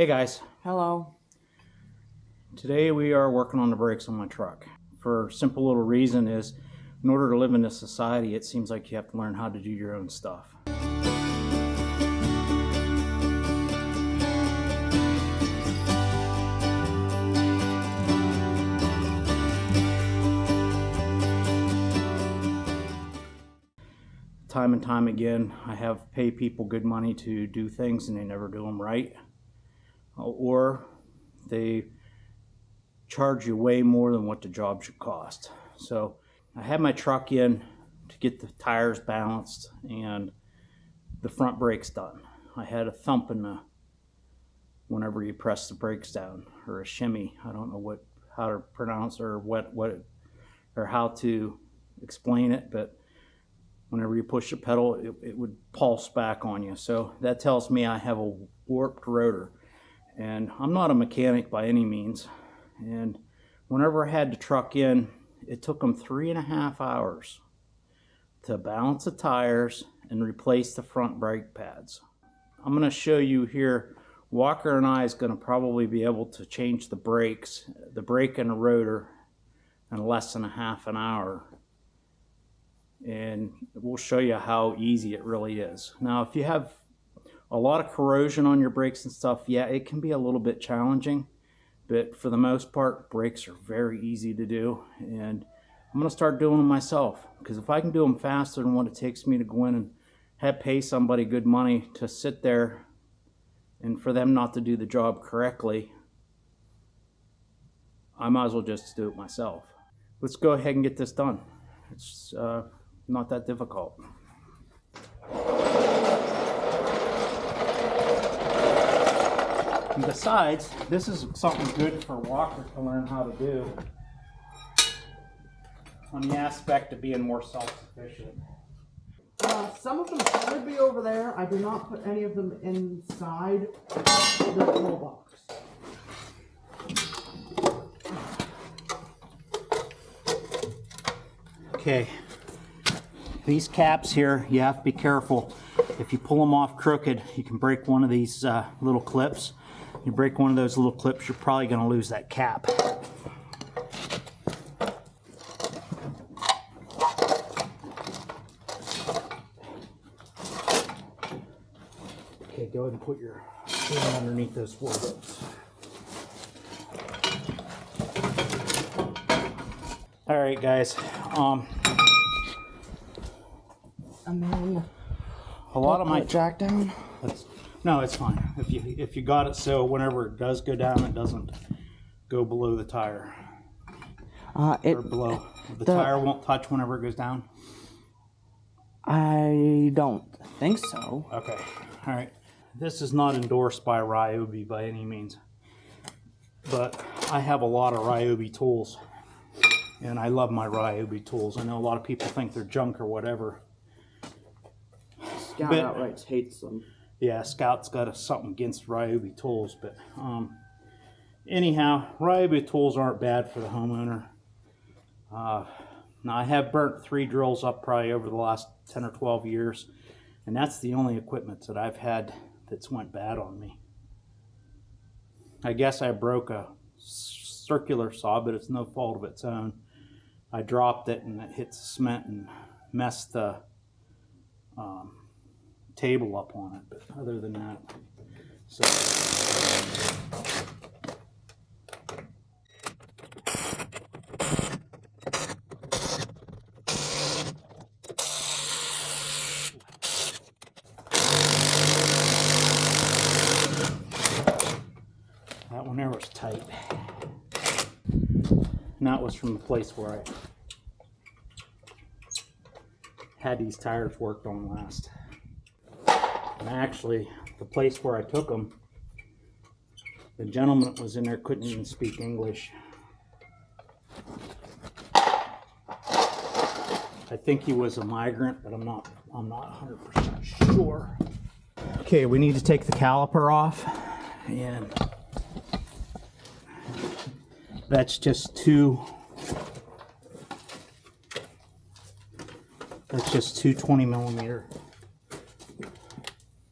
Hey guys. Hello. Today we are working on the brakes on my truck. For a simple little reason is, in order to live in this society, it seems like you have to learn how to do your own stuff. Time and time again, I have paid people good money to do things and they never do them right. Or they charge you way more than what the job should cost. So I had my truck in to get the tires balanced and the front brakes done. I had a thump in the whenever you press the brakes down, or a shimmy. I don't know how to pronounce or or how to explain it, but whenever you push the pedal, it would pulse back on you. So that tells me I have a warped rotor. And I'm not a mechanic by any means. And whenever I had the truck in, it took them 3.5 hours to balance the tires and replace the front brake pads. I'm going to show you here, Walker and I is going to probably be able to change the brakes, the brake and the rotor, in less than a half an hour. And we'll show you how easy it really is. Now, if you have a lot of corrosion on your brakes and stuff, yeah, it can be a little bit challenging, but for the most part, brakes are very easy to do. And I'm going to start doing them myself, because if I can do them faster than what it takes me to go in and pay somebody good money to sit there and for them not to do the job correctly, I might as well just do it myself. Let's go ahead and get this done. It's not that difficult. And besides, this is something good for Walker to learn how to do on the aspect of being more self-sufficient. Some of them should be over there. I do not put any of them inside the toolbox. Okay, these caps here, you have to be careful. If you pull them off crooked, you can break one of these little clips. You break one of those little clips, you're probably going to lose that cap. Okay, go ahead and put your hand underneath those 4 bolts. All right, guys. And then A lot of my jack down. No, it's fine. If you got it so whenever it does go down, it doesn't go below the tire. Or below. The tire won't touch whenever it goes down? I don't think so. Okay. All right. This is not endorsed by Ryobi by any means. But I have a lot of Ryobi tools. And I love my Ryobi tools. I know a lot of people think they're junk or whatever. Scout outright hates them. Yeah, Scout's got something against Ryobi tools, but anyhow, Ryobi tools aren't bad for the homeowner. Now, I have burnt 3 drills up probably over the last 10 or 12 years, and that's the only equipment that I've had that's went bad on me. I guess I broke a circular saw, but it's no fault of its own. I dropped it and it hit the cement and messed the table up on it, but other than that, so that one there was tight. And that was from the place where I had these tires worked on last. And actually, the place where I took them, the gentleman that was in there couldn't even speak English. I think he was a migrant, but I'm not 100% sure. Okay, we need to take the caliper off, and that's just two 20mm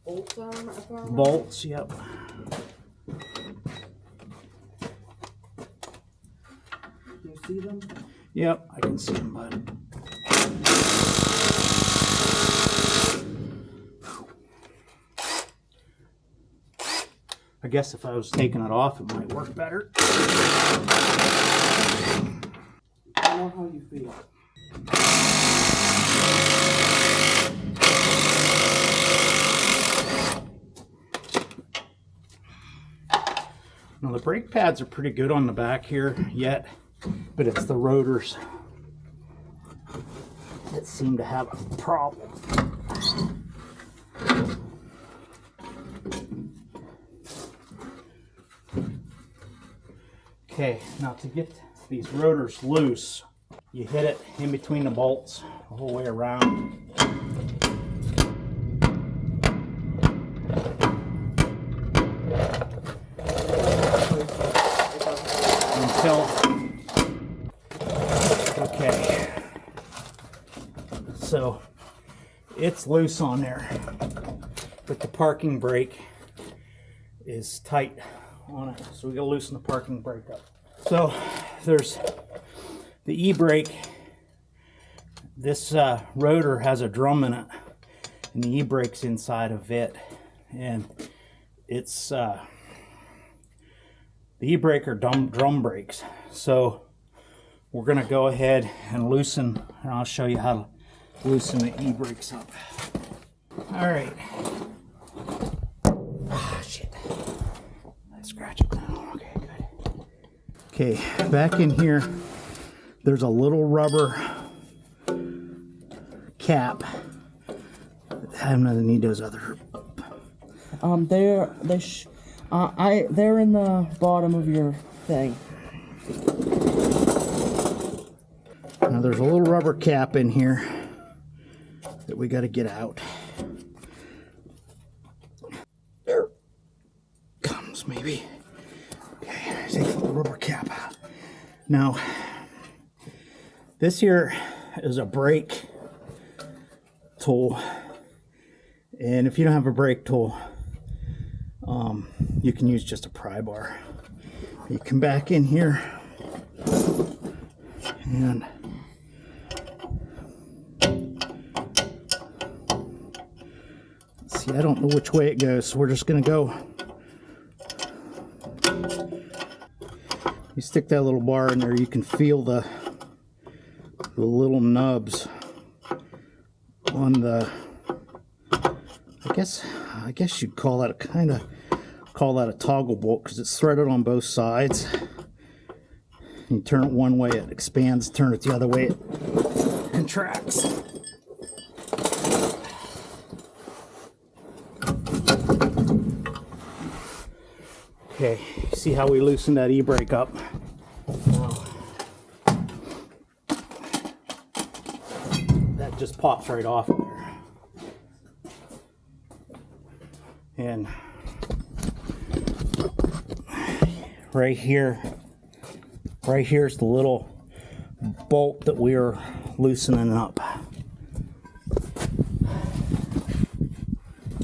Bolts, bolts, yep. see them? Yep, I can see them, bud. I guess if I was taking it off, it might work better. I know how you feel. Now the brake pads are pretty good on the back here yet, but it's the rotors that seem to have a problem. Okay, now to get these rotors loose, you hit it in between the bolts the whole way around. Okay, so it's loose on there, but the parking brake is tight on it, so we gotta loosen the parking brake up. So there's the e-brake. This rotor has a drum in it, and the e-brake's inside of it, and it's the e-brake are drum brakes. So we're going to go ahead and loosen, and I'll show you how to loosen the e-brakes up. All right. Ah, shit. I scratch it now. Okay, good. Okay, back in here, there's a little rubber cap. I'm gonna need those other. They're in the bottom of your thing. Now there's a little rubber cap in here that we got to get out. There comes maybe. Okay, take the little rubber cap out. Now this here is a brake tool, and if you don't have a brake tool, you can use just a pry bar. You come back in here and see, I don't know which way it goes, so we're just gonna go. You stick that little bar in there, you can feel the little nubs on the, I guess you'd call that a toggle bolt, because it's threaded on both sides. You turn it one way, it expands. Turn it the other way, it contracts. Okay, see how we loosen that e-brake up? That just pops right off of there. And right here's the little bolt that we are loosening up.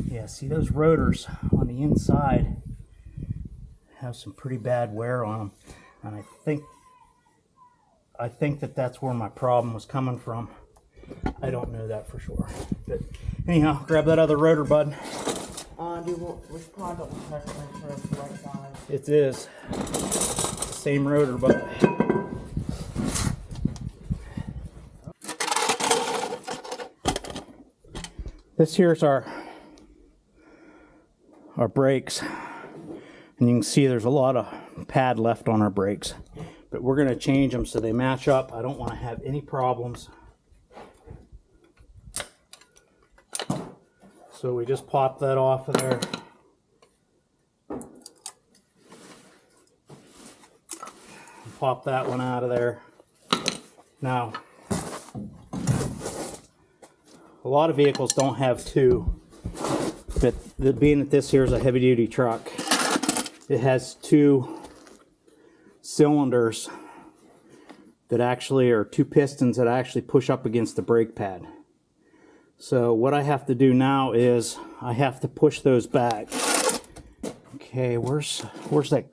Yeah, see those rotors on the inside have some pretty bad wear on them, and I think that's where my problem was coming from. I don't know that for sure, but anyhow, grab that other rotor, bud. Which part of the check to make sure it's the right size? It is. Same rotor, but this here's our brakes, and you can see there's a lot of pad left on our brakes, but we're going to change them so they match up. I don't want to have any problems, so we just pop that off of there. Pop that one out of there. Now, a lot of vehicles don't have two, but being that this here is a heavy-duty truck, it has two cylinders that actually are two pistons that actually push up against the brake pad. So what I have to do now is I have to push those back. Okay, where's that?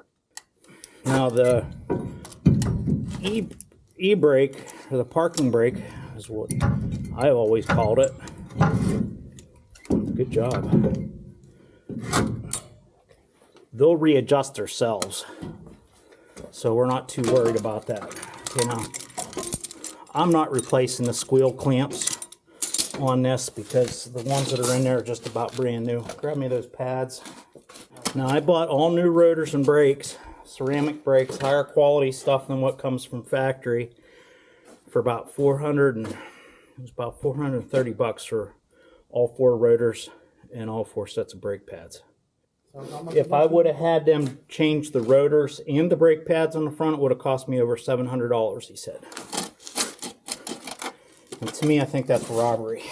Now the e-brake, or the parking brake, is what I always called it. Good job. They'll readjust themselves, so we're not too worried about that. You know, I'm not replacing the squeal clamps on this because the ones that are in there are just about brand new. Grab me those pads. Now I bought all new rotors and brakes, ceramic brakes, higher quality stuff than what comes from factory, for about 400 and it was about 430 bucks for all 4 rotors and all 4 sets of brake pads. If I would have had them change the rotors and the brake pads on the front, it would have cost me over $700, he said. And to me, I think that's robbery.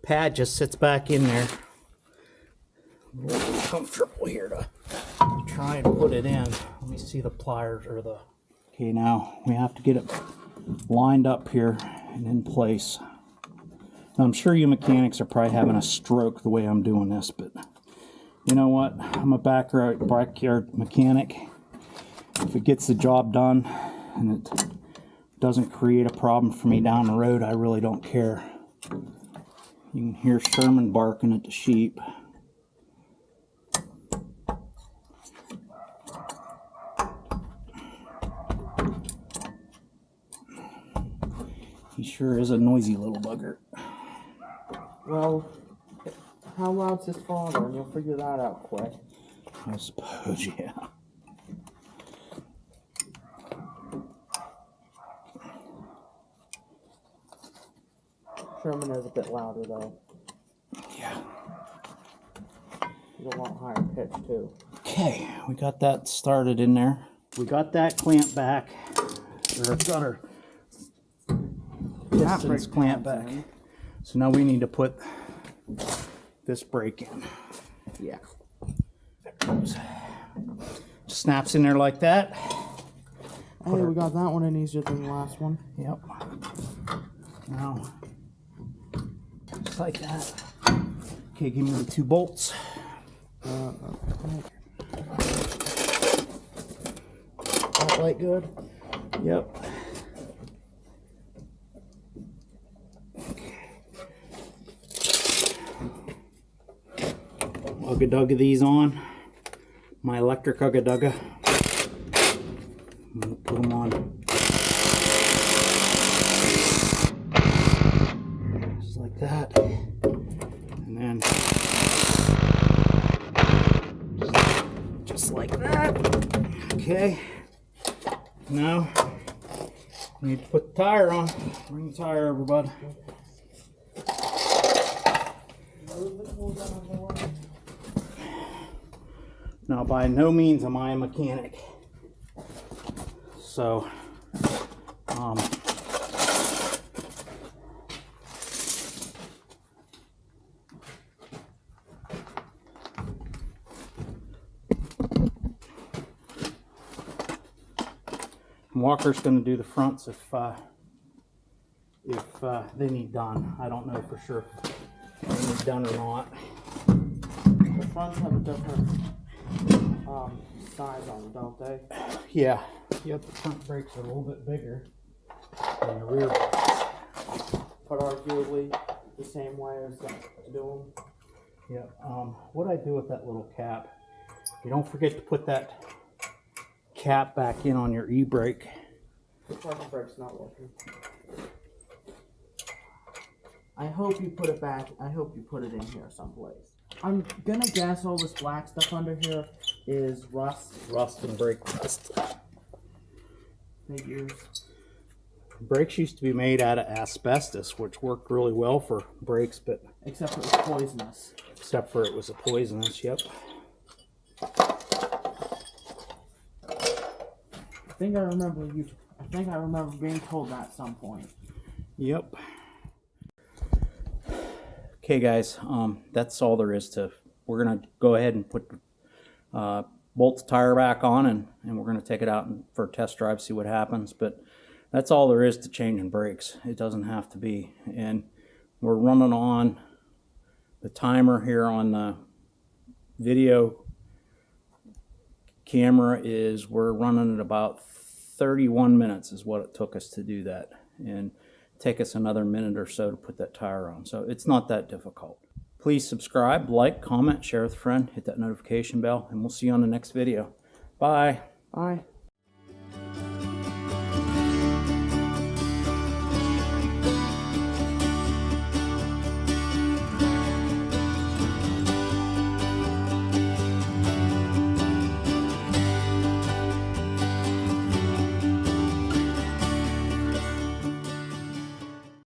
Pad just sits back in there. A little comfortable here to try and put it in. Let me see the pliers or the... Okay, now we have to get it lined up here and in place. Now, I'm sure you mechanics are probably having a stroke the way I'm doing this, but you know what? I'm a backyard mechanic. If it gets the job done and it doesn't create a problem for me down the road, I really don't care. You can hear Sherman barking at the sheep. He sure is a noisy little bugger. Well, how loud's his father? And you'll figure that out quick. I suppose, yeah. Sherman is a bit louder though. Yeah. He's a lot higher pitched too. Okay, we got that started in there. We got that clamp back. Or got our distance clamp back. So now we need to put this brake in. Yeah. There it goes. Snaps in there like that. Hey, we got that one in easier than the last one. Yep. Now, just like that. Okay, give me the 2 bolts. That light good? Yep. Ugga-dugga these on. My electric ugga-dugga. I'm gonna put them on. Just like that. And then just like that. Okay. Now we need to put the tire on. Bring the tire over, bud. Now, by no means am I a mechanic, so Walker's going to do the fronts if they need done. I don't know for sure if they need done or not. The fronts have a different size on them, don't they? Yeah. Yep, the front brakes are a little bit bigger than the rear brakes. But arguably the same way as do them. Yep. What I do with that little cap, you don't forget to put that cap back in on your e-brake. The parking brake's not working. I hope you put it back. I hope you put it in here someplace. I'm gonna guess all this black stuff under here is rust. Rust and brake rust. Figures. Brakes used to be made out of asbestos, which worked really well for brakes, but Except it was poisonous. except for it was a poisonous. Yep. I think I remember being told that at some point. Yep. Okay, guys, that's all there is to. We're gonna go ahead and put bolt the tire back on, and we're gonna take it out for a test drive, see what happens. But that's all there is to changing brakes. It doesn't have to be. And we're running on the timer here on the video camera is we're running at about 31 minutes is what it took us to do that, and take us another minute or so to put that tire on. So it's not that difficult. Please subscribe, like, comment, share with a friend, hit that notification bell, and we'll see you on the next video. Bye. Bye.